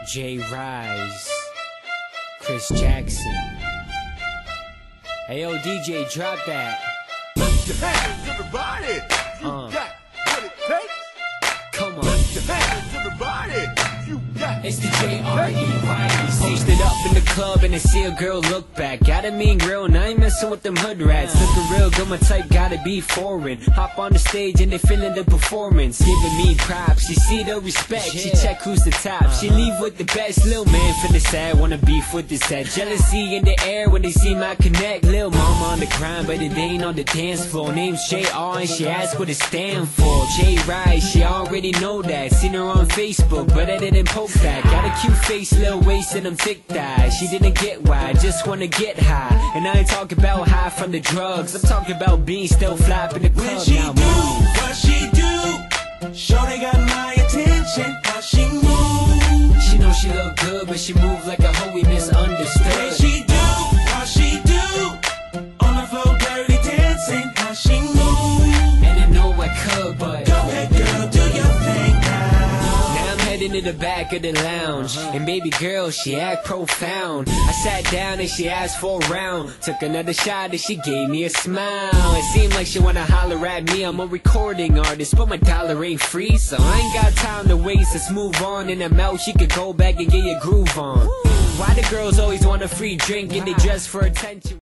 Jay Rise, Chris Jackson. Hey yo, DJ, drop that. Lift your hands, everybody. You got what it takes. Come on. Lift your hands, everybody. You got It's the J-R-E-Y-E. Posted up in the club and I see a girl look back. Got a mean girl and I ain't messing with them hood rats. Looking real good, my type gotta be foreign. Hop on the stage and they feeling the performance. Giving me props, she see the respect. She check who's the top, she leave with the best. Lil' man finna sad, wanna beef with the set. Jealousy in the air when they see my connect. Lil' mama on the grind but it ain't on the dance floor. Name's J.R. and she asked what it stand for. J-Rise, she already know that. Seen her on Facebook but I didn't poke that. Got a cute face, lil' waist and them thick thighs. She didn't get why, I just wanna get high. And I ain't talking about high from the drugs, I'm talking about being still flop in the club. When she now do move. what she do, sure they got my attention. How she move, She know she look good but she move like a hoe we when misunderstood. she do what she do, on the floor dirty dancing. How she move, And I know I could but go ahead girl, do your thing now. now I'm heading to the back of the lounge, and baby girl, she act profound. I sat down and she asked for a round. Took another shot and she gave me a smile. It seemed like she wanna holler at me. I'm a recording artist, but my dollar ain't free, so I ain't got time to waste. Let's move on. In the mouth, she could go back and get your groove on. Why the girls always want a free drink and they dress for attention?